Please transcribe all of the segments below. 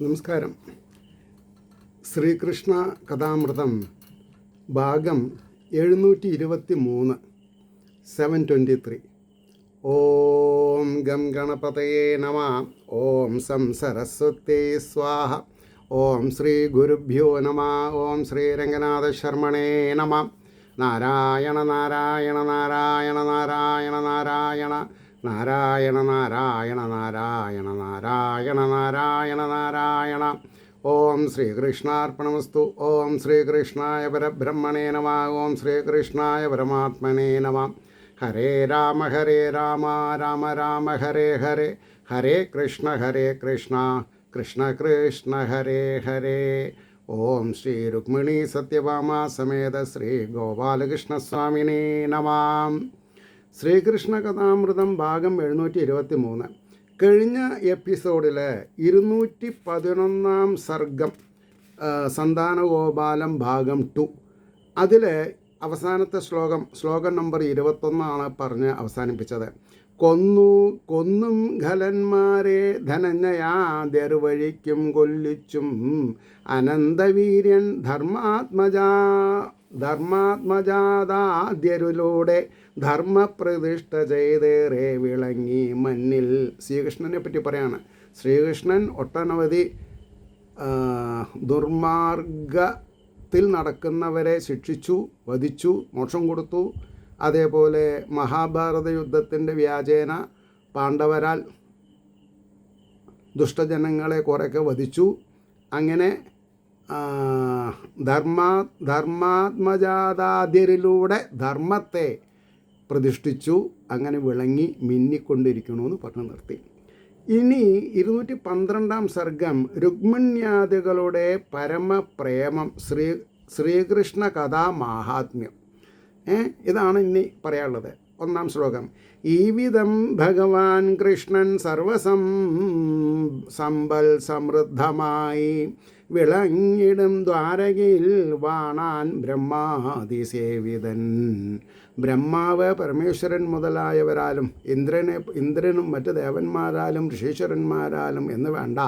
നമസ്കാരം. ശ്രീകൃഷ്ണ കഥാമൃതം ഭാഗം 723 723. ഓം ഗം ഗണപതയേ നമഃ. ഓം സം സരസ്വത്യേ സ്വാഹ. ഓം ശ്രീ ഗുരുഭ്യോ നമഃ. ഓം ശ്രീ രംഗനാഥ ശർമ്മണേ നമഃ. നാരായണ നാരായണ നാരായണ നാരായണ നാരായണ നാരായണ നാരായണ നാരായണ നാരായണ നാരായണ നാരായണ. ഓം ശ്രീകൃഷ്ണാർപ്പണമസ്തു. ഓം ശ്രീകൃഷ്ണായ പരബ്രഹ്മണേ നമഃ. ഓം ശ്രീകൃഷ്ണായ പരമാത്മനേ നമഃ. ഹരേ രാമ രാമ രാമ ഹരേ ഹരേ, ഹരേ കൃഷ്ണ കൃഷ്ണ കൃഷ്ണ ഹരേ ഹരേ. ഓം ശ്രീ രുക്മിണീ സത്യഭാമ സമേത ശ്രീ ഗോപാലകൃഷ്ണസ്വാമിനേ നമഃ. ശ്രീകൃഷ്ണ കഥാമൃതം ഭാഗം 723. കഴിഞ്ഞ എപ്പിസോഡിൽ 211 സർഗം സന്താനഗോപാലം ഭാഗം 2, അതിൽ അവസാനത്തെ ശ്ലോകം നമ്പർ 21 പറഞ്ഞ് അവസാനിപ്പിച്ചത്. കൊന്നും ഖലന്മാരെ ധനഞ്ജയാദ്യർവഴിക്കും കൊല്ലിച്ചും അനന്തവീര്യൻ ധർമാത്മജാതാദ്യരിലൂടെ ധർമ്മപ്രതിഷ്ഠ ചെയ്തേറെ വിളങ്ങി മന്നിൽ. ശ്രീകൃഷ്ണനെ പറ്റി പറയാണ്. ശ്രീകൃഷ്ണൻ ഒട്ടനവധി ദുർമാർഗത്തിൽ നടക്കുന്നവരെ ശിക്ഷിച്ചു, വധിച്ചു, മോക്ഷം കൊടുത്തു. അതേപോലെ മഹാഭാരത യുദ്ധത്തിൻ്റെ വ്യാജേന പാണ്ഡവരാൽ ദുഷ്ടജനങ്ങളെ കുറേയൊക്കെ വധിച്ചു. അങ്ങനെ ധർമാത്മജാതാദ്യരിലൂടെ ധർമ്മത്തെ പ്രതിഷ്ഠിച്ചു. അങ്ങനെ വിളങ്ങി മിന്നിക്കൊണ്ടിരിക്കണമെന്ന് പറഞ്ഞു നിർത്തി. ഇനി 212 സർഗം രുക്മിണ്യാദികളുടെ പരമപ്രേമം, ശ്രീകൃഷ്ണ കഥാ മാഹാത്മ്യം. ഇതാണ് ഇനി പറയാനുള്ളത്. 1 ശ്ലോകം. ഈ വിധം ഭഗവാൻ കൃഷ്ണൻ സമ്പൽ സമൃദ്ധമായി വിളങ്ങിടും ദ്വാരകയിൽ വാണാൻ ബ്രഹ്മാതിസേവിതൻ. ബ്രഹ്മാവ്, പരമേശ്വരൻ മുതലായവരാലും ഇന്ദ്രനും മറ്റ് ദേവന്മാരാലും ഋഷീശ്വരന്മാരാലും എന്ന് വേണ്ട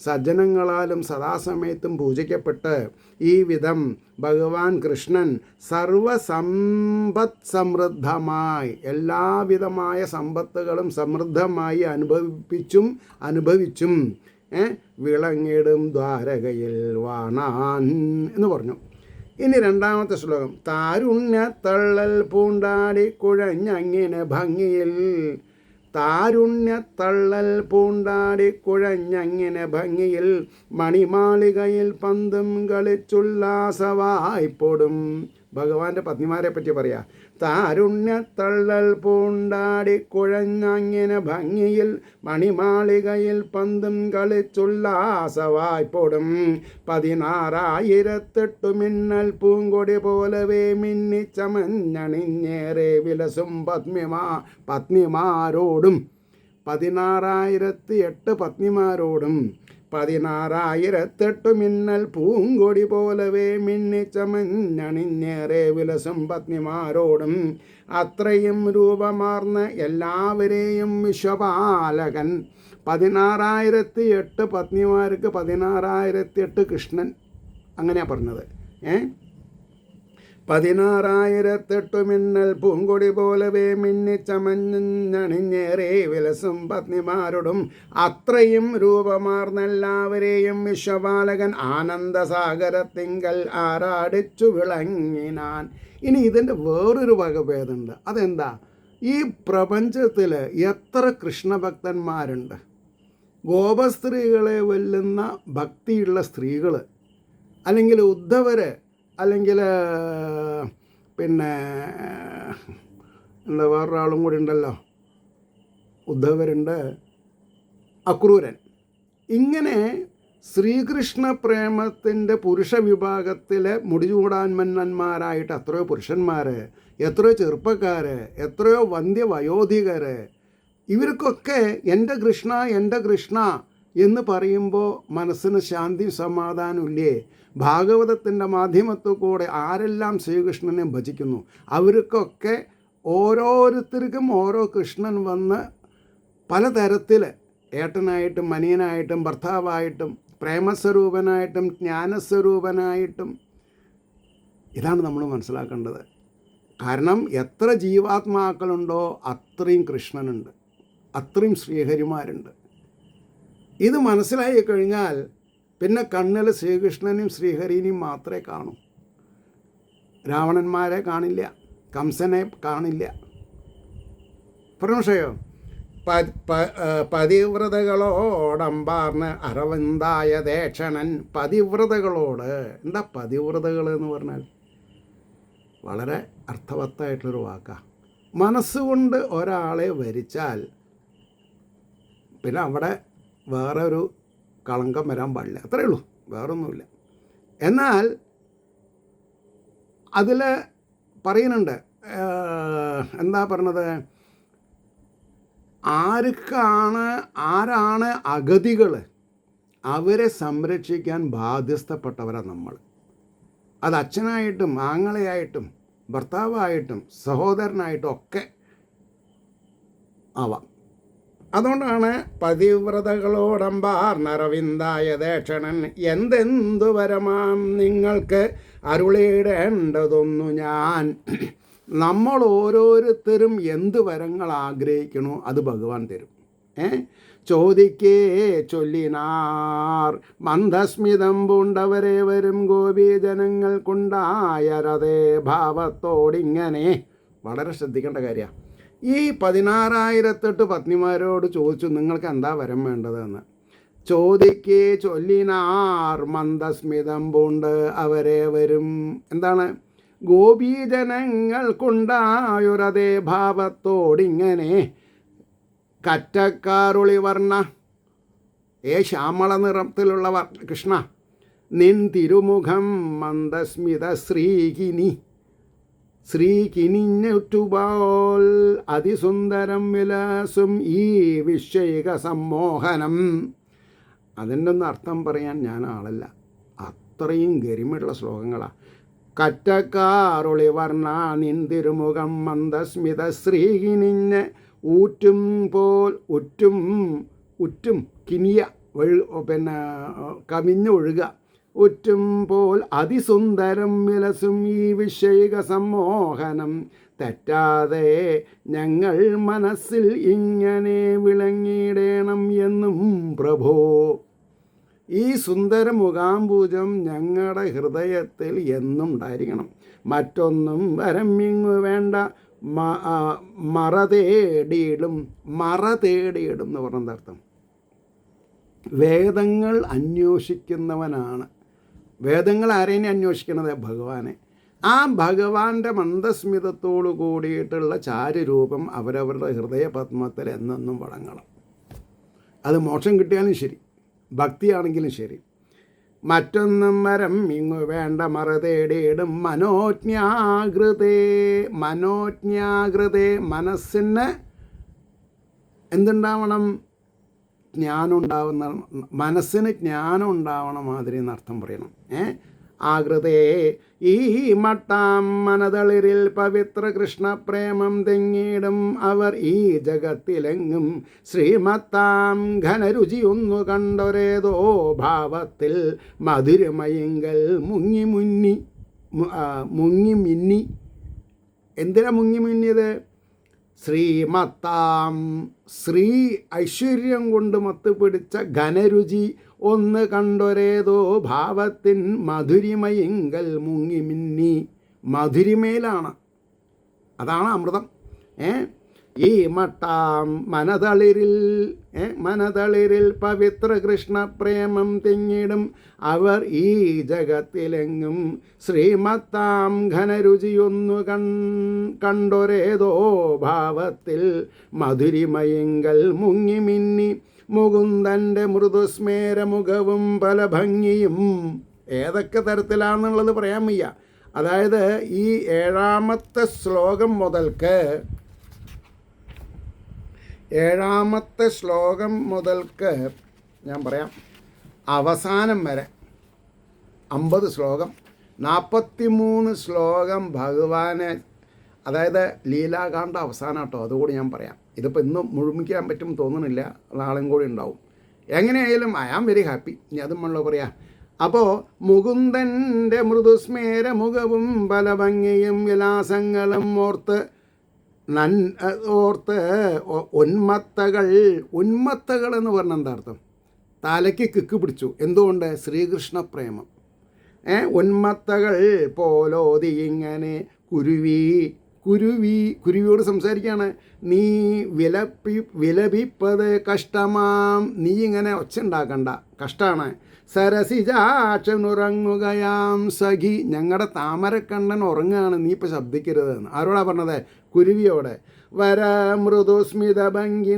സജ്ജനങ്ങളാലും സദാസമയത്തും പൂജിക്കപ്പെട്ട് ഈ വിധം ഭഗവാൻ കൃഷ്ണൻ സർവസമ്പത് സമൃദ്ധമായി, എല്ലാവിധമായ സമ്പത്തുകളും സമൃദ്ധമായി അനുഭവിച്ചും വിളങ്ങിടും ദ്വാരകയിൽ വാണാൻ എന്ന് പറഞ്ഞു. ഇനി 2 ശ്ലോകം. താരുണ്യത്തള്ളൽ പൂണ്ടാടി കുഴഞ്ഞങ്ങിനെ ഭംഗിയിൽ, താരുണ്യത്തള്ളൽ പൂണ്ടാടി കുഴഞ്ഞങ്ങിനെ ഭംഗിയിൽ മണിമാളികയിൽ പന്തും കളിച്ചുല്ലാസവായ്പോടും. ഭഗവാന്റെ പത്നിമാരെ പറ്റി പറയാ. താരുണ്യത്തള്ളൽ പൂണ്ടാടി കുഴഞ്ഞങ്ങിനെ ഭംഗിയിൽ മണിമാളികയിൽ പന്തും കളിച്ചുല്ലാസവായ്പോടും. 16,008 മിന്നൽ പൂങ്കൊടി പോലവേ മിന്നിച്ചമഞ്ഞണിഞ്ഞേറെ വിലസും പത്നിമാരോടും. 16,008 പത്നിമാരോടും 16,008 മിന്നൽ പൂങ്കൊടി പോലവേ മിന്നിച്ചമഞ്ഞണിഞ്ഞേറെ വിലസും പത്നിമാരോടും. അത്രയും രൂപമാർന്ന എല്ലാവരെയും വിശ്വപാലകൻ. 16,008 പത്നിമാർക്ക് 16,008 കൃഷ്ണൻ, അങ്ങനെയാണ് പറഞ്ഞത്. 16,008 മിന്നൽ പൂങ്കൊടി പോലവേ മിന്നിച്ചമഞ്ഞണിഞ്ഞേറെ വിലസും പത്നിമാരോടും. അത്രയും രൂപമാർന്നെല്ലാവരെയും വിശ്വപാലകൻ ആനന്ദസാഗരത്തിങ്കൽ ആറാടിച്ചു വിളങ്ങിനാൻ. ഇനി ഇതിൻ്റെ വേറൊരു വകഭേദമുണ്ട്. അതെന്താ? ഈ പ്രപഞ്ചത്തിൽ എത്ര കൃഷ്ണഭക്തന്മാരുണ്ട്. ഗോപസ്ത്രീകളെ വെല്ലുന്ന ഭക്തിയുള്ള സ്ത്രീകൾ, അല്ലെങ്കിൽ ഉദ്ധവർ, അല്ലെങ്കിൽ പിന്നെ എന്താ വേറൊരാളും കൂടി ഉണ്ടല്ലോ, ഉദ്ധവരുണ്ട്, അക്രൂരൻ. ഇങ്ങനെ ശ്രീകൃഷ്ണ പ്രേമത്തിൻ്റെ പുരുഷ വിഭാഗത്തിലെ മുടിചൂടാൻമന്നന്മാരായിട്ട് എത്രയോ പുരുഷന്മാർ, എത്രയോ ചെറുപ്പക്കാർ, എത്രയോ വന്ധ്യവയോധികർ. ഇവർക്കൊക്കെ എൻ്റെ കൃഷ്ണ എന്ന് പറയുമ്പോൾ മനസ്സിന് ശാന്തി സമാധാനമില്ലേ? ഭാഗവതത്തിൻ്റെ മാധ്യമത്തിൽ കൂടെ ആരെല്ലാം ശ്രീകൃഷ്ണനെ ഭജിക്കുന്നു അവർക്കൊക്കെ ഓരോരുത്തർക്കും ഓരോ കൃഷ്ണൻ വന്ന് പലതരത്തിൽ ഏട്ടനായിട്ടും അനിയനായിട്ടും ഭർത്താവായിട്ടും പ്രേമസ്വരൂപനായിട്ടും ജ്ഞാനസ്വരൂപനായിട്ടും. ഇതാണ് നമ്മൾ മനസ്സിലാക്കേണ്ടത്. കാരണം എത്ര ജീവാത്മാക്കളുണ്ടോ അത്രയും കൃഷ്ണനുണ്ട്, അത്രയും ശ്രീഹരിമാരുണ്ട്. ഇത് മനസ്സിലായി കഴിഞ്ഞാൽ പിന്നെ കണ്ണിൽ ശ്രീകൃഷ്ണനെയും ശ്രീഹരിനെയും മാത്രമേ കാണൂ. രാവണന്മാരെ കാണില്ല, കംസനെ കാണില്ല. പ്രമോഷയോ പതിവ്രതകളോടമ്പാർന്ന് അരവിന്ദായ ദേക്ഷണൻ. പതിവ്രതകളോട്. എന്താ പതിവ്രതകൾ എന്ന് പറഞ്ഞാൽ? വളരെ അർത്ഥവത്തായിട്ടുള്ളൊരു വാക്കാണ്. മനസ്സുകൊണ്ട് ഒരാളെ വരിച്ചാൽ പിന്നെ അവിടെ വേറെ ഒരു കളങ്കം വരാൻ പാടില്ല, അത്രയേ ഉള്ളൂ, വേറൊന്നുമില്ല. എന്നാൽ അതിൽ പറയുന്നുണ്ട്, എന്താ പറഞ്ഞത്, ആരാണ് അഗതികൾ അവരെ സംരക്ഷിക്കാൻ ബാധ്യസ്ഥപ്പെട്ടവരാണ് നമ്മൾ. അത് അച്ഛനായിട്ടും ആങ്ങളയായിട്ടും ഭർത്താവായിട്ടും സഹോദരനായിട്ടും ഒക്കെ ആവാം. അതുകൊണ്ടാണ് പതിവ്രതകളോടമ്പാർന്നരവിന്ദായ ദേക്ഷണൻ. എന്തെന്തു വരമാം നിങ്ങൾക്ക് അരുളിയിടേണ്ടതൊന്നു ഞാൻ. നമ്മൾ ഓരോരുത്തരും എന്ത് വരങ്ങൾ ആഗ്രഹിക്കണോ അത് ഭഗവാൻ തരും. ചോദിക്കേ ചൊല്ലിനാർ മന്ദസ്മിതം പൂണ്ടവരെ വരും ഗോപീജനങ്ങൾക്കുണ്ടായരതേ ഭാവത്തോടിങ്ങനെ. വളരെ ശ്രദ്ധിക്കേണ്ട കാര്യമാണ്. ഈ 16,008 പത്നിമാരോട് ചോദിച്ചു, നിങ്ങൾക്ക് എന്താ വരം വേണ്ടതെന്ന്. ചോദിക്കേ ചൊല്ലിനാർ മന്ദസ്മിതം പൂണ്ട് അവരെ വരും. എന്താണ്? ഗോപീജനങ്ങൾക്കുണ്ടായൊരതേ ഭാവത്തോടിങ്ങനെ. കറ്റക്കാറുളി വർണ്ണ, ശ്യാമള നിറത്തിലുള്ള കൃഷ്ണ, നിൻ തിരുമുഖം മന്ദസ്മിത ശ്രീകിനി. ശ്രീകിനിഞ്ഞുറ്റുപോൽ അതിസുന്ദരം വിലാസും ഈ വിഷയിക സമ്മോഹനം. അതിൻ്റെ ഒന്നും അർത്ഥം പറയാൻ ഞാൻ ആളല്ല, അത്രയും ഗരിമയുള്ള ശ്ലോകങ്ങളാണ്. കറ്റക്കാറുളി വർണ്ണ നിൻ തിരുമുഖം മന്ദസ്മിത ശ്രീകിനിഞ്ഞ് ഊറ്റും പോൽ ഉറ്റും കിനിയ കവിഞ്ഞൊഴുക. ഉറ്റും പോൽ അതിസുന്ദരം വിലസും ഈ വിഷയിക സമ്മോഹനം. തെറ്റാതെ ഞങ്ങൾ മനസ്സിൽ ഇങ്ങനെ വിളങ്ങിയിടേണം എന്നും പ്രഭോ. ഈ സുന്ദര മുഖാംബുജം ഞങ്ങളുടെ ഹൃദയത്തിൽ എന്നും ഉണ്ടായിരിക്കണം. മറ്റൊന്നും വരമിങ്ങു വേണ്ട. മറതേടിയിടും എന്ന് പറഞ്ഞ അർത്ഥം വേദങ്ങൾ അന്വേഷിക്കുന്നവനാണ്. വേദങ്ങൾ ആരെയും അന്വേഷിക്കണത്? ഭഗവാനെ. ആ ഭഗവാന്റെ മന്ദസ്മിതത്തോടു കൂടിയിട്ടുള്ള ചാരുരൂപം അവരവരുടെ ഹൃദയപത്മത്തിൽ എന്നെന്നും വഴങ്ങണം. അത് മോക്ഷം കിട്ടിയാലും ശരി, ഭക്തിയാണെങ്കിലും ശരി. മറ്റൊന്നും വരം ഇങ്ങു വേണ്ട മറതേടിയിടും മനോജ്ഞാകൃതേ. മനസ്സിന് എന്തുണ്ടാവണം? ജ്ഞാനം ഉണ്ടാവുന്ന, മനസ്സിന് ജ്ഞാനം ഉണ്ടാവണ മാതിരി എന്നർത്ഥം പറയണം. ആകൃതേ ഈ മട്ടാം മനതളിരിൽ പവിത്ര കൃഷ്ണപ്രേമം തെങ്ങിടും അവർ ഈ ജഗത്തിലെങ്ങും. ശ്രീമത്താം ഘനരുചിയൊന്നു കണ്ടൊരേതോ ഭാവത്തിൽ മധുരമയങ്കൽ മുങ്ങി മിന്നി. എന്തിനാ മുങ്ങി മിന്നിയത്? ശ്രീമത്താം, ശ്രീ ഐശ്വര്യം കൊണ്ട് മത്ത് പിടിച്ച ഘനരുചി ഒന്ന് കണ്ടൊരേതോ ഭാവത്തിൻ മധുരിമയെങ്കൽ മുങ്ങി മിന്നി. മധുരിമയിലാണ്, അതാണ് അമൃതം. ഈ മട്ടാം മനതളിരിൽ പവിത്ര കൃഷ്ണപ്രേമം തിങ്ങിടും അവർ ഈ ജഗത്തിലെങ്ങും. ശ്രീമത്താം ഘനരുചിയൊന്നു കണ്ടൊരേതോ ഭാവത്തിൽ മധുരിമയെങ്കൽ മുങ്ങി മിന്നി. മുകുന്ദൻ്റെ മൃദുസ്മേരമുഖവും പല ഭംഗിയും. ഏതൊക്കെ തരത്തിലാണെന്നുള്ളത് പറയാൻ വയ്യ. അതായത് ഈ 7ാമത്തെ ശ്ലോകം മുതൽക്ക് ഞാൻ പറയാം, അവസാനം വരെ 50 ശ്ലോകം, 43 ശ്ലോകം ഭഗവാനെ, അതായത് ലീലാകാന്ഡ അവസാനം കേട്ടോ. അതുകൂടി ഞാൻ പറയാം. ഇതിപ്പോൾ ഇന്നും മുഴുമിക്കാൻ പറ്റും തോന്നുന്നില്ല, നാളെയും കൂടി ഉണ്ടാവും. എങ്ങനെയായാലും ഐ ആം വെരി ഹാപ്പി. ഇനി അതും വേണമല്ലോ പറയാം. അപ്പോൾ മുകുന്ദൻ്റെ മൃദുസ്മേര മുഖവും പല ഭംഗിയും വിലാസങ്ങളും ഓർത്ത് ഉന്മത്തകൾ എന്ന് പറഞ്ഞ എന്താ അർത്ഥം? തലയ്ക്ക് കിക്ക് പിടിച്ചു. എന്തുകൊണ്ട്? ശ്രീകൃഷ്ണ പ്രേമം. ഉന്മത്തകൾ പോലോതി ഇങ്ങനെ കുരുവിയോട് സംസാരിക്കുകയാണ്. നീ വിലപിപ്പത് കഷ്ടമാം, നീ ഇങ്ങനെ ഒച്ച ഉണ്ടാക്കണ്ട, കഷ്ടമാണ്. സരസിജാക്ഷനുറങ്ങുകയാം സഖി, ഞങ്ങളുടെ താമരക്കണ്ണൻ ഉറങ്ങുകയാണ്, നീ ഇപ്പോൾ ശബ്ദിക്കരുതെന്ന്. ആരോടാ പറഞ്ഞത്? കുരുവിയോടെ. മൃദുസ്മിത ഭംഗി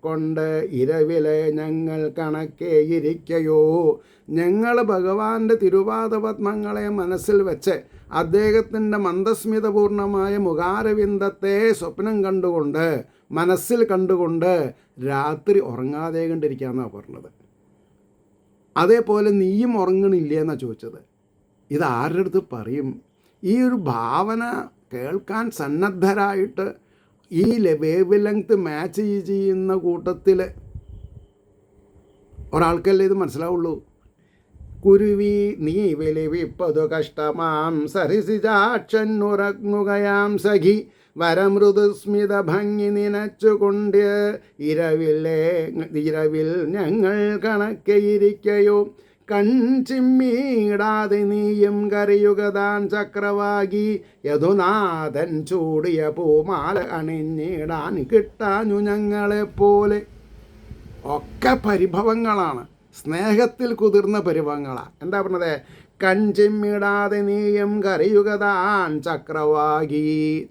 കൊണ്ട് ഇരവിലെ ഞങ്ങൾ കണക്കെ ഇരിക്കയോ. ഞങ്ങൾ ഭഗവാന്റെ തിരുപാദപത്മങ്ങളെ മനസ്സിൽ വെച്ച് അദ്ദേഹത്തിൻ്റെ മന്ദസ്മിതപൂർണമായ മുഖാരവിന്ദത്തെ സ്വപ്നം കണ്ടുകൊണ്ട്, മനസ്സിൽ കണ്ടുകൊണ്ട് രാത്രി ഉറങ്ങാതെ കണ്ടിരിക്കാമെന്നാണ് പറഞ്ഞത്. അതേപോലെ നീയും ഉറങ്ങണില്ലേ എന്നാണ് ചോദിച്ചത്. ഇത് ആരുടെ അടുത്ത് പറയും? ഈ ഒരു ഭാവന കേൾക്കാൻ സന്നദ്ധരായിട്ട് ഈ വേവ് ലെങ്ത് മാച്ച് ചെയ്യുന്ന കൂട്ടത്തിൽ ഒരാൾക്കല്ലേ ഇത് മനസ്സിലാവുള്ളൂ. കുരുവി നീ വിലപിപ്പതു കഷ്ടമാം, സരസിജാക്ഷനുറങ്ങുകയാം സഖി, വരമൃദുസ്മിത ഭംഗി നനച്ചുകൊണ്ട് ഇരവിൽ ഞങ്ങൾ കണക്കെയിരിക്കയോ. കൺചിമ്മീടാതെ നീയും കരയുകതാൻ ചക്രവാകി, യദുനാഥൻ ചൂടിയ പൂമാല അണിഞ്ഞിടാൻ കിട്ടാഞ്ഞു ഞങ്ങളെപ്പോലെ. ഒക്കെ പരിഭവങ്ങളാണ്, സ്നേഹത്തിൽ കുതിർന്ന പരിഭവങ്ങളാണ്. എന്താ പറഞ്ഞത്? കൺചിമ്മിടാതെ നീയും കരയുകതാൻ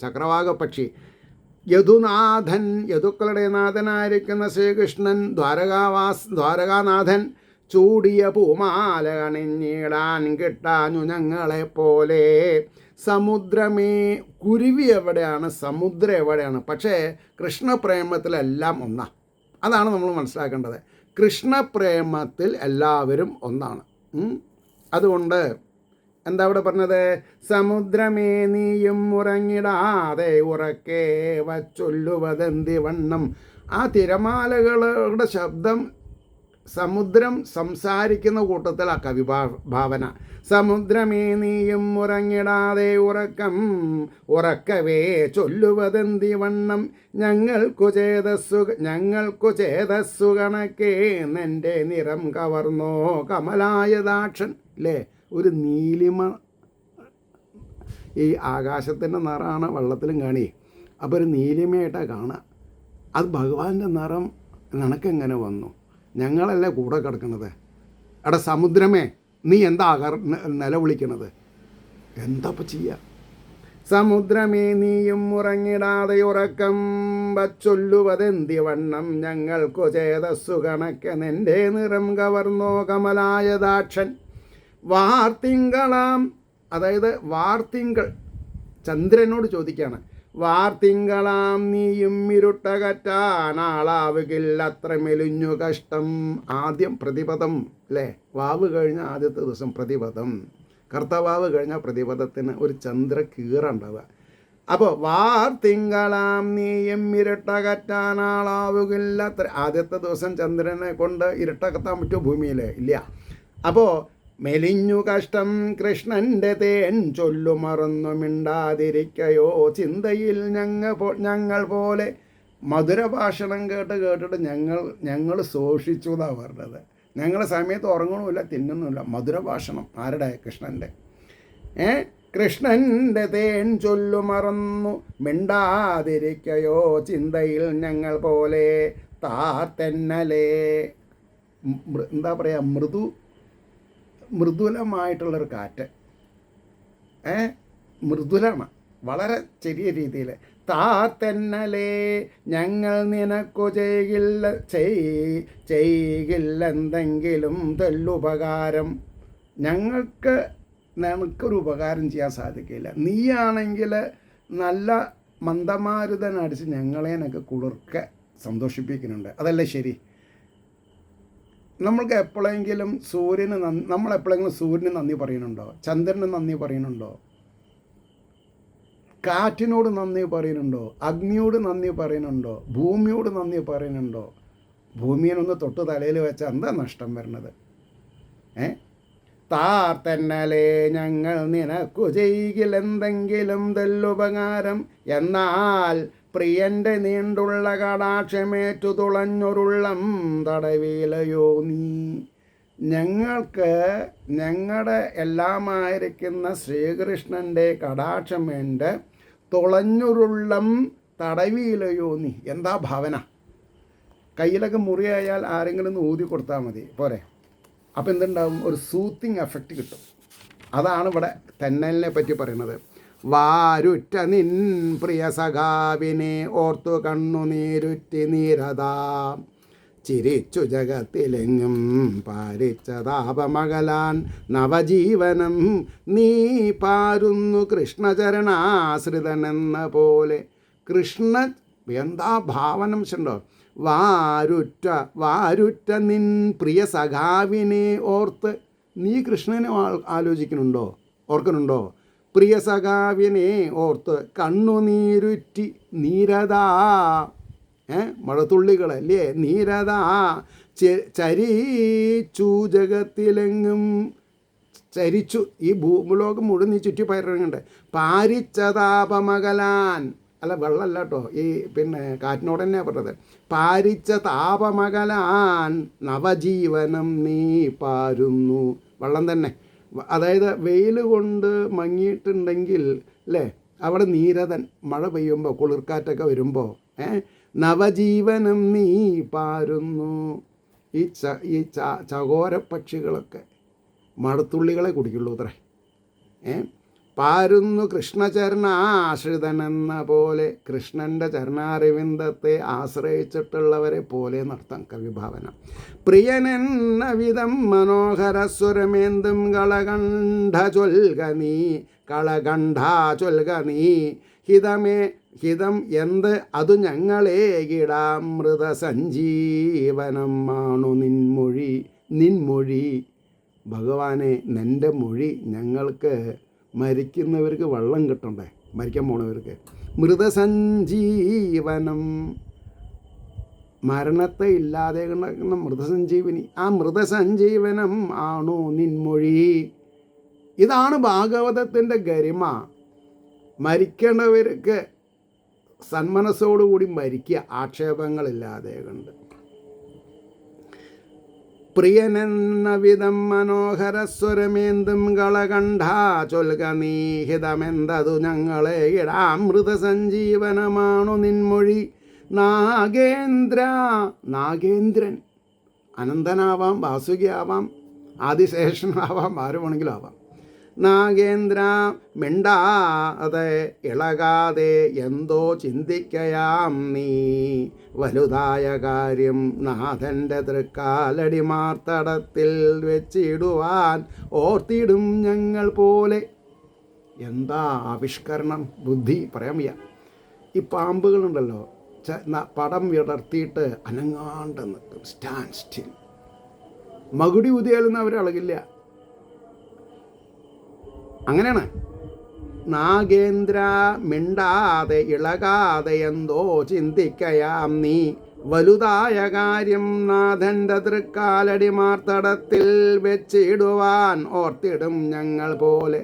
ചക്രവാക പക്ഷി. യദുനാഥൻ, യദുക്കളുടെ നാഥനായിരിക്കുന്ന ശ്രീകൃഷ്ണൻ, ദ്വാരകാനാഥൻ ചൂടിയ പൂമാല അണിഞ്ഞിടാൻ കിട്ടാഞ്ഞു ഞങ്ങളെപ്പോലെ. സമുദ്രമേ, കുരുവി എവിടെയാണ്, സമുദ്രം എവിടെയാണ്? പക്ഷേ കൃഷ്ണപ്രേമത്തിലെല്ലാം ഒന്നാണ്. അതാണ് നമ്മൾ മനസ്സിലാക്കേണ്ടത്. കൃഷ്ണപ്രേമത്തിൽ എല്ലാവരും ഒന്നാണ്. അതുകൊണ്ട് എന്താ ഇവിടെ പറഞ്ഞത്? സമുദ്രമേ നീയും ഉറങ്ങിടാതെ ഉറക്കെ വച്ചൊല്ലുവതെന്തി വണ്ണം. ആ തിരമാലകളുടെ ശബ്ദം സമുദ്രം സംസാരിക്കുന്ന കൂട്ടത്തിൽ ആ കവി ഭാവന. സമുദ്രമേ നീയും ഉറങ്ങിടാതെ ഉറക്കവേ ചൊല്ലുവതെന്തി വണ്ണം, ഞങ്ങൾക്കു ചേതസ്സു കണക്കേ നിന്റെ നിറം കവർന്നോ കമലായദാക്ഷൻ. അല്ലേ? ഒരു നീലിമ, ഈ ആകാശത്തിൻ്റെ നിറമാണ് വെള്ളത്തിലും കാണി. അപ്പോൾ ഒരു നീലിമയായിട്ടാണ് കാണുക. അത് ഭഗവാന്റെ നിറം നിനക്കെങ്ങനെ വന്നു? ഞങ്ങളല്ലേ കൂടെ കിടക്കണത്. എടാ സമുദ്രമേ, നീ എന്താ നിലവിളിക്കണത്? എന്താ ഇപ്പം ചെയ്യുക? സമുദ്രമേ നീയും ഉറങ്ങിടാതെ ഉറക്കം വച്ചൊല്ലുവതെന്തി വണ്ണം, ഞങ്ങൾക്കു ചേതസ്സു കണക്കെ നിന്റെ നിറം കവർന്നോ കമലായദാക്ഷൻ. വാർത്തിങ്കളാം, അതായത് വാർത്തിങ്കൾ ചന്ദ്രനോട് ചോദിക്കുകയാണ്. വാർത്തിങ്കളാം നീയും ഇരുട്ടകറ്റാനാളാവുകില്ല അത്ര മെലിഞ്ഞു കഷ്ടം. ആദ്യം പ്രതിപദം അല്ലേ? വാവ് കഴിഞ്ഞ ആദ്യത്തെ ദിവസം പ്രതിപദം, കർത്തവാവ് കഴിഞ്ഞ പ്രതിപദത്തിന് ഒരു ചന്ദ്രകീറുണ്ടാവുക. അപ്പോൾ വാർത്തിങ്കളാം നീയും ഇരുട്ടകറ്റാനാളാവുകില്ല അത്ര. ആദ്യത്തെ ദിവസം ചന്ദ്രനെ കൊണ്ട് ഇരുട്ടകത്താൻ പറ്റുമോ ഭൂമിയിൽ? ഇല്ല. അപ്പോൾ മെലിഞ്ഞു കഷ്ടം കൃഷ്ണൻ്റെ തേൻ ചൊല്ലു മറന്നു മിണ്ടാതിരിക്കയോ ചിന്തയിൽ ഞങ്ങൾ പോലെ. മധുരഭാഷണം കേട്ടിട്ട് ഞങ്ങൾ ശോഷിച്ചു എന്നാണ് പറഞ്ഞത്. ഞങ്ങളുടെ സമയത്ത് ഉറങ്ങണമില്ല, തിന്നുന്നില്ല. മധുരഭാഷണം ആരുടെ? കൃഷ്ണൻ്റെ. കൃഷ്ണൻ്റെ തേൻ ചൊല്ലു മറന്നു മിണ്ടാതിരിക്കയോ ചിന്തയിൽ ഞങ്ങൾ പോലെ. താർത്തെന്നലേ, എന്താ പറയുക, മൃദുലമായിട്ടുള്ളൊരു കാറ്റ്. മൃദുലമാണ്, വളരെ ചെറിയ രീതിയിൽ. താത്തെന്നലേ ഞങ്ങൾ നിനക്കു ചെയ്യില്ലെന്തെങ്കിലും തെല്ലുപകാരം. നിനക്കൊരു ഉപകാരം ചെയ്യാൻ സാധിക്കില്ല. നീയാണെങ്കിൽ നല്ല മന്ദമാരുതനടിച്ച് ഞങ്ങളെനൊക്കെ കുളിർക്കെ സന്തോഷിപ്പിക്കുന്നുണ്ട്. അതല്ലേ ശരി? നമ്മളെപ്പോഴെങ്കിലും സൂര്യന് നന്ദി പറയുന്നുണ്ടോ? ചന്ദ്രന് നന്ദി പറയുന്നുണ്ടോ? കാറ്റിനോട് നന്ദി പറയുന്നുണ്ടോ? അഗ്നിയോട് നന്ദി പറയുന്നുണ്ടോ? ഭൂമിയോട് നന്ദി പറയുന്നുണ്ടോ? ഭൂമിയിനൊന്ന് തൊട്ട് തലയിൽ വെച്ചാൽ എന്താ നഷ്ടം വരണത്? താർ തന്നലേ ഞങ്ങൾ നിനക്കു ചെയ്യിലെന്തെങ്കിലും തെല്ലുപകാരം, എന്നാൽ പ്രിയൻ്റെ നീണ്ടുള്ള കടാക്ഷമേറ്റു തുളഞ്ഞൊരുള്ളം തടവിലയോ നീ. ഞങ്ങൾക്ക് ഞങ്ങളുടെ എല്ലാമായിരിക്കുന്ന ശ്രീകൃഷ്ണൻ്റെ കടാക്ഷമേൻ്റെ തുളഞ്ഞൊരുള്ളം തടവിയിലയോ നീ. എന്താ ഭാവന? കയ്യിലൊക്കെ മുറിയായാൽ ആരെങ്കിലും ഒന്ന് ഊതി കൊടുത്താൽ മതി, പോരെ? അപ്പോൾ എന്തുണ്ടാവും? ഒരു സൂത്തിങ് എഫക്റ്റ് കിട്ടും. അതാണ് ഇവിടെ തെന്നലിനെ പറ്റി പറയുന്നത്. വാരുറ്റ നിൻ പ്രിയ സഖാവിനെ ഓർത്തു കണ്ണുനീരുറ്റി നീരതാ, ചിരിച്ചു ജഗത്തിലെങ്ങും പാരിച്ച താപമകലാൻ നവജീവനം നീ പാരുന്നു കൃഷ്ണചരണാശ്രിതനെന്ന പോലെ. കൃഷ്ണ എന്താ ഭാവനം ഉണ്ടോ? വാരുറ്റ നിൻ പ്രിയ സഖാവിനെ ഓർത്ത്. നീ കൃഷ്ണനെ ആലോചിക്കുന്നുണ്ടോ? ഓർക്കുന്നുണ്ടോ? പ്രിയ സഖാവിനെ ഓർത്ത് കണ്ണുനീരുറ്റി നീരതാ, മഴത്തുള്ളികളല്ലേ, നീരതാ ചരിച്ചു ജഗത്തിലെങ്ങും. ചരിച്ചു, ഈ ഭൂലോകം മുഴുവൻ നീ ചുറ്റി പയറുന്നുണ്ട്. പാരിച്ച താപമകലാൻ, അല്ല വെള്ളമല്ല കേട്ടോ, ഈ കാറ്റിനോട് തന്നെയാണ് പറഞ്ഞത്. പാരിച്ച താപമകലാൻ നവജീവനം നീ പാരുന്നു. വെള്ളം തന്നെ, അതായത് വെയിൽ കൊണ്ട് മങ്ങിയിട്ടുണ്ടെങ്കിൽ അല്ലേ, അവിടെ നീരതൻ, മഴ പെയ്യുമ്പോൾ കുളിർക്കാറ്റൊക്കെ വരുമ്പോൾ നവജീവനം നീ പാരുന്നു. ഈ ചകോര പക്ഷികളൊക്കെ മഴത്തുള്ളികളെ കുടിക്കുള്ളൂ അത്രേ. പാരുന്നു കൃഷ്ണചരണാശ്രിതനെന്ന പോലെ. കൃഷ്ണൻ്റെ ചരണാരവിന്ദത്തെ ആശ്രയിച്ചിട്ടുള്ളവരെ പോലെ എന്നർത്ഥം കവിഭാവന. പ്രിയനെന്ന വിധം മനോഹരസ്വരമേന്തും കളകണ്ഠ ചൊൽക നീ ഹിതം എന്ത് അതു ഞങ്ങളെ കിടാമൃത സഞ്ജീവനം ആണു നിൻമൊഴി. ഭഗവാനെ, നിൻ്റെ മൊഴി ഞങ്ങൾക്ക് മരിക്കുന്നവർക്ക് വെള്ളം കിട്ടണ്ടേ, മരിക്കാൻ പോണവർക്ക്. മൃതസഞ്ജീവനം, മരണത്തെ ഇല്ലാതെ കിടക്കുന്ന മൃതസഞ്ജീവനി. ആ മൃതസഞ്ജീവനം ആണോ നിൻമൊഴി. ഇതാണ് ഭാഗവതത്തിൻ്റെ ഗരിമ. മരിക്കേണ്ടവർക്ക് സന്മനസ്സോടുകൂടി മരിക്കുക, ആക്ഷേപങ്ങളില്ലാതെ കണ്ട്. പ്രിയനെന്ന വിധം മനോഹരസ്വരമേന്തും കളകണ്ഠാ ചൊൽക നീ ഹിതമെന്തതു ഞങ്ങളെ ഇടാമൃത സഞ്ജീവനമാണു നിൻമൊഴി. നാഗേന്ദ്രൻ, അനന്തനാവാം, വാസുകിയാവാം, ആദിശേഷനാവാം, ആര് വേണമെങ്കിലും ആവാം. നാഗേന്ദ്ര മിണ്ടാതെ ഇളകാതെ എന്തോ ചിന്തിക്കയാം നീ, വലുതായ കാര്യം നാഥൻ്റെ തൃക്കാലടിമാർത്തടത്തിൽ വെച്ചിടുവാൻ ഓർത്തിടും ഞങ്ങൾ പോലെ. എന്താ ആവിഷ്കരണം, ബുദ്ധി പറയാൻ വയ്യ. ഈ പാമ്പുകളുണ്ടല്ലോ, പടം വിടർത്തിയിട്ട് അനങ്ങാണ്ട് നിൽക്കും, സ്റ്റാൻഡ് സ്റ്റിൽ. മകുടി ഊതിയാലൊന്നും അവരളകില്ല. അങ്ങനെയാണ്. നാഗേന്ദ്ര മിണ്ടാതെ ഇളകാതെ എന്തോ ചിന്തിക്കയാം നീ, വലുതായ കാര്യം നാഥൻ്റെ തൃക്കാലടിമാർത്തടത്തിൽ വെച്ചിടുവാൻ ഓർത്തിടും ഞങ്ങൾ പോലെ.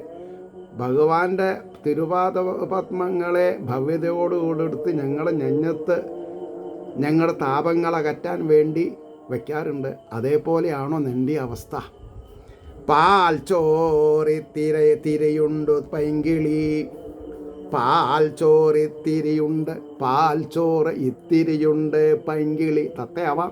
ഭഗവാന്റെ തിരുപാദ പത്മങ്ങളെ ഭവ്യതയോടുകൂടെടുത്ത് ഞങ്ങളുടെ നെഞ്ഞത്ത് ഞങ്ങളുടെ താപങ്ങളകറ്റാൻ വേണ്ടി വയ്ക്കാറുണ്ട്. അതേപോലെയാണോ നിൻ്റെ അവസ്ഥ? പാൽ ചോറിത്തിരയുണ്ട് പൈങ്കിളി, പാൽ ചോറിത്തിരിയുണ്ട്, പാൽ ചോറ് ഇത്തിരിയുണ്ട് പൈങ്കിളി. തത്തയാവാം,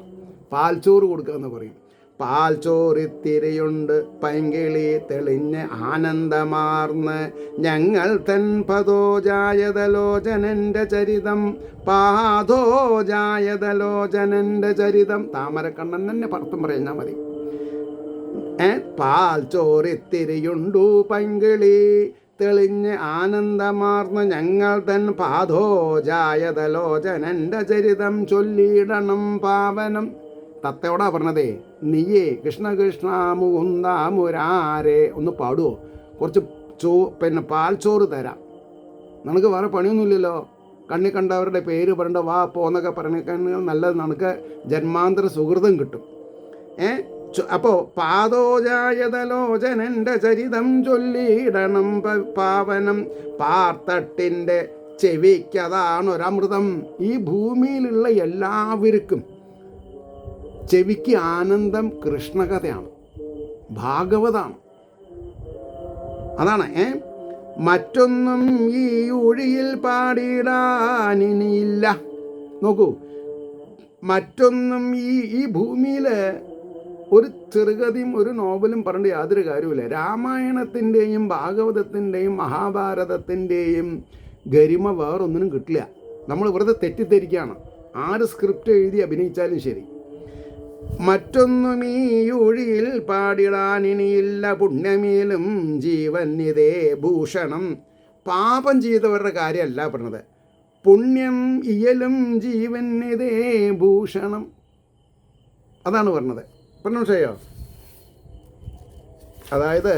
പാൽ ചോറ് കൊടുക്കുക എന്ന് പറയും. പാൽ ചോറിത്തിരിയുണ്ട് പൈങ്കിളി തെളിഞ്ഞ് ആനന്ദമാർന്ന് ഞങ്ങൾ തൻ പദോജായതലോചനൻ്റെ ചരിതം, പാദോജായതലോചനൻ്റെ ചരിതം. താമരക്കണ്ണൻ തന്നെ പർത്തും പറഞ്ഞാൽ മതി. പാൽ ചോറിത്തിരിയുണ്ടു പൈങ്കിളി തെളിഞ്ഞ് ആനന്ദമാർന്ന് ഞങ്ങൾ തൻ പാദോജായതലോചനൻ്റെ ചരിതം ചൊല്ലിയിടണം പാവനം. തത്തയോടാ പറഞ്ഞതേ, നീയേ കൃഷ്ണ കൃഷ്ണ മുകുന്ദ മുരാരെ ഒന്ന് പാടുവോ? കുറച്ച് പാൽ ചോറ് തരാം, നിനക്ക് വേറെ പണിയൊന്നുമില്ലല്ലോ. കണ്ണി കണ്ടവരുടെ പേര് പറയേണ്ട വാ പോന്നൊക്കെ പറഞ്ഞേക്കാൾ നല്ലത് നമുക്ക് ജന്മാന്തര സുഹൃതം കിട്ടും. അപ്പോൾ പാദോജായതലോചനൻ്റെ ചരിതം ചൊല്ലിയിടണം പാവനം പാർത്തട്ടിൻ്റെ ചെവിക്കതാണൊരമൃതം. ഈ ഭൂമിയിലുള്ള എല്ലാവർക്കും ചെവിക്ക് ആനന്ദം കൃഷ്ണകഥയാണ്, ഭാഗവതാണ്. അതാണ് മറ്റൊന്നും ഈ ഒഴിയിൽ പാടിയിടാനിനിയില്ല. നോക്കൂ, മറ്റൊന്നും ഈ ഭൂമിയിൽ ഒരു ചെറുകഥയും ഒരു നോവലും പറഞ്ഞിട്ട് യാതൊരു കാര്യമില്ല. രാമായണത്തിൻ്റെയും ഭാഗവതത്തിൻ്റെയും മഹാഭാരതത്തിൻ്റെയും ഗരിമ വേറൊന്നിനും കിട്ടില്ല. നമ്മൾ വെറുതെ തെറ്റിദ്ധരിക്കുകയാണ്. ആര് സ്ക്രിപ്റ്റ് എഴുതി അഭിനയിച്ചാലും ശരി. മറ്റൊന്നും ഈ ഒഴിയിൽ പാടിടാനിനിയില്ല പുണ്യമേലും ജീവനിതേ ഭൂഷണം. പാപം ചെയ്തവരുടെ കാര്യമല്ല പറഞ്ഞത്, പുണ്യം ഇയലും ജീവനിതേ ഭൂഷണം, അതാണ് പറഞ്ഞത്. പറഞ്ഞു ചെയ്യോ? അതായത്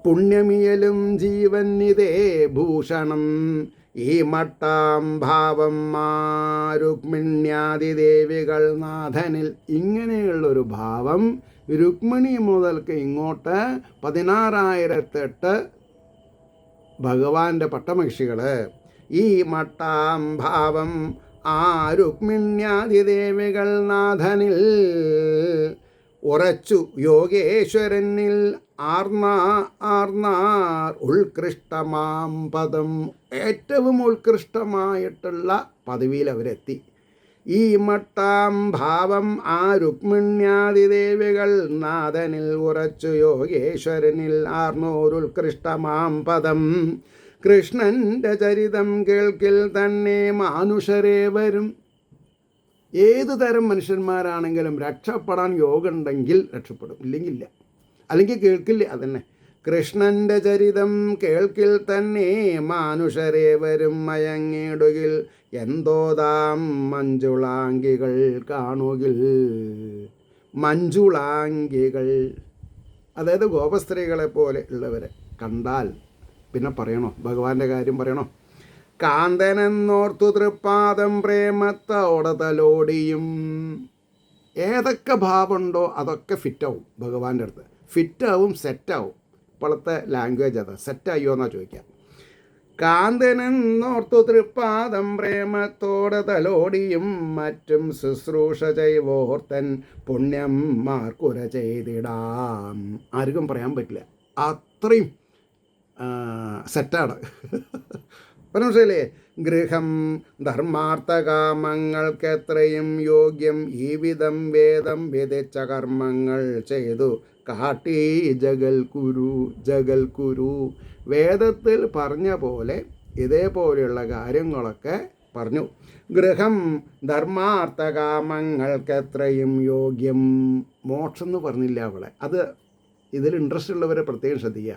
പുണ്യമിയലും ജീവനിതേ ഭൂഷണം ഈ മട്ടാം ഭാവം രുക്മിണ്യാദിദേവികൾ നാഥനിൽ. ഇങ്ങനെയുള്ളൊരു ഭാവം രുക്മിണി മുതൽക്ക് ഇങ്ങോട്ട് 16,008 ഭഗവാന്റെ പട്ടമഹിഷികൾ ഈ മട്ടാം ഭാവം രുക്മിണ്യാദിദേവികൾ നാഥനിൽ ഉറച്ചു യോഗേശ്വരനിൽ ആർന്നാർ ഉത്കൃഷ്ടമാം പദം. ഏറ്റവും ഉത്കൃഷ്ടമായിട്ടുള്ള പദവിയിൽ അവരെത്തി. ഈ മട്ടാം ഭാവം രുക്മിണ്യാദിദേവികൾ നാഥനിൽ ഉറച്ചു യോഗേശ്വരനിൽ ആർന്നോരുത്കൃഷ്ടമാം പദം. കൃഷ്ണൻ്റെ ചരിതം കേൾക്കിൽ തന്നെ മാനുഷരേ വരും. ഏതു തരം മനുഷ്യന്മാരാണെങ്കിലും രക്ഷപ്പെടാൻ യോഗം ഉണ്ടെങ്കിൽ രക്ഷപ്പെടും, ഇല്ലെങ്കിൽ ഇല്ല, അല്ലെങ്കിൽ കേൾക്കില്ല. അതന്നെ കൃഷ്ണൻ്റെ ചരിതം കേൾക്കിൽ തന്നെ മാനുഷരേ വരും മയങ്ങിടുകിൽ എന്തോതാം മഞ്ജുളാംഗികൾ കാണുകിൽ. മഞ്ജുളാംഗികൾ അതായത് ഗോപസ്ത്രീകളെ പോലെ ഉള്ളവരെ കണ്ടാൽ പിന്നെ പറയണോ? ഭഗവാന്റെ കാര്യം പറയണോ? കാന്തനെന്നോർത്തു തൃപ്പാദം പ്രേമത്തോടെ തലോടിയും. ഏതൊക്കെ ഭാവമുണ്ടോ അതൊക്കെ ഫിറ്റാവും ഭഗവാന്റെ അടുത്ത്. ഫിറ്റാവും, സെറ്റാവും. ഇപ്പോഴത്തെ ലാംഗ്വേജ് അതാ. സെറ്റായോ എന്നാ ചോദിക്കാം. കാന്തനെന്നോർത്തു തൃപ്പാദം പ്രേമത്തോടെ തലോടിയും മറ്റും ശുശ്രൂഷ ചെയ്വോർത്തൻ പുണ്യം മാർക്കുര ചെയ്തിടാം. ആർക്കും പറയാൻ പറ്റില്ല, അത്രയും സെറ്റാണ്. മനസ്സിലേ? ഗൃഹം ധർമാർത്ഥകാമങ്ങൾക്കെത്രയും യോഗ്യം ഈ വിധം വേദം വിധിച്ച കർമ്മങ്ങൾ ചെയ്തു കാട്ടി ജഗൽ കുരു. വേദത്തിൽ പറഞ്ഞ പോലെ ഇതേപോലെയുള്ള കാര്യങ്ങളൊക്കെ പറഞ്ഞു. ഗൃഹം ധർമാർത്ഥകാമങ്ങൾക്കെത്രയും യോഗ്യം. മോക്ഷം എന്ന് പറഞ്ഞില്ല അവിടെ. അത് ഇതിൽ ഇൻട്രസ്റ്റ് ഉള്ളവരെ പ്രത്യേകം ശ്രദ്ധിക്കുക.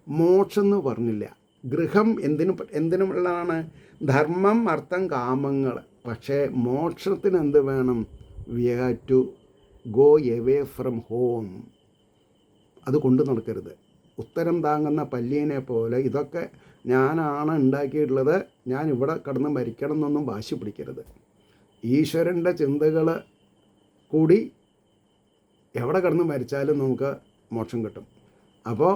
മോക്ഷം എന്ന് പറഞ്ഞില്ല. ഗൃഹം എന്തിനുമുള്ളതാണ്? ധർമ്മം, അർത്ഥം, കാമങ്ങൾ. പക്ഷേ മോക്ഷത്തിന് എന്ത് വേണം? We have to go away from home. അത് കൊണ്ടു നടക്കരുത്. ഉത്തരം താങ്ങുന്ന പല്ലിയനെ പോലെ ഇതൊക്കെ ഞാനാണ് ഉണ്ടാക്കിയിട്ടുള്ളത്, ഞാൻ ഇവിടെ കിടന്ന് മരിക്കണം എന്നൊന്നും വാശി പിടിക്കരുത്. ഈശ്വരൻ്റെ ചിന്തകൾ കൂടി എവിടെ കിടന്ന് മരിച്ചാലും നമുക്ക് മോക്ഷം കിട്ടും. അപ്പോൾ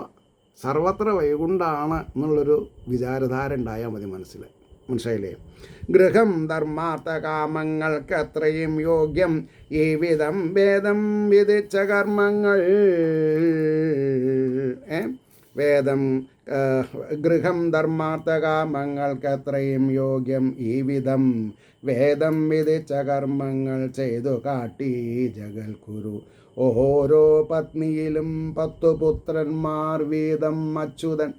സർവത്ര വൈകുണ്ഠാണ് എന്നുള്ളൊരു വിചാരധാര ഉണ്ടായാൽ മതി മനസ്സിൽ. മനസ്സിലായില്ലേ? ഗൃഹം ധർമാർത്ഥകാമങ്ങൾക്ക് അത്രയും യോഗ്യം ഈ വിധം വേദം വിധിച്ച കർമ്മങ്ങൾ. ഗൃഹം ധർമാർത്ഥകാമങ്ങൾക്ക് അത്രയും യോഗ്യം ഈ വിധം വേദം വിധിച്ച കർമ്മങ്ങൾ ചെയ്തു കാട്ടി ജഗൽ കുരു. ഓരോ പത്നിയിലും 10 പുത്രന്മാർ വീതം അച്യുതൻ.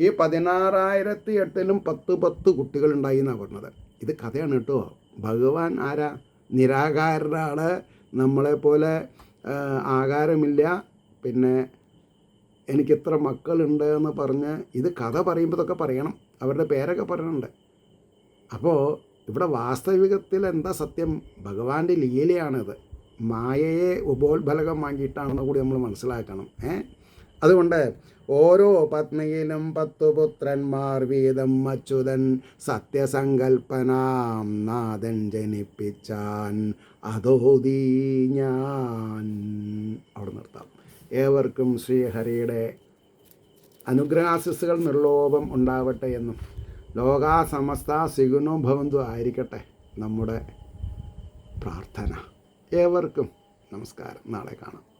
ഈ 16,008 10 കുട്ടികളുണ്ടായി എന്നാണ് പറഞ്ഞത്. ഇത് കഥയാണ് കേട്ടോ. ഭഗവാൻ ആരാ? നിരാകാരനാണ്. നമ്മളെപ്പോലെ ആകാരമില്ല, പിന്നെ എനിക്കിത്ര മക്കളുണ്ട് എന്ന് പറഞ്ഞ് ഇത് കഥ പറയുമ്പോൾ ഇതൊക്കെ പറയണം, അവരുടെ പേരൊക്കെ പറയുന്നുണ്ട്. അപ്പോൾ ഇവിടെ വാസ്തവികത്തിൽ എന്താ സത്യം? ഭഗവാന്റെ ലീലയാണിത്. മായയെ ഉപോത്ബലകം വാങ്ങിയിട്ടാണെന്ന് കൂടി നമ്മൾ മനസ്സിലാക്കണം. അതുകൊണ്ട് ഓരോ പത്നിയിലും 10 പുത്രന്മാർ വീതം അച്യുതൻ സത്യസങ്കൽപ്പനാം നാഥൻ ജനിപ്പിച്ചാൻ അതോദീ ഞാൻ. അവിടെ നിർത്താം. ഏവർക്കും ശ്രീഹരിയുടെ അനുഗ്രഹാശിസ്സുകൾ നിർലോഭം ഉണ്ടാവട്ടെ എന്നും ലോകാ സമസ്ത സുഖിനോ ഭവന്തു ആയിരിക്കട്ടെ നമ്മുടെ പ്രാർത്ഥന. ഏവർക്കും നമസ്കാരം. നാളെ കാണാം.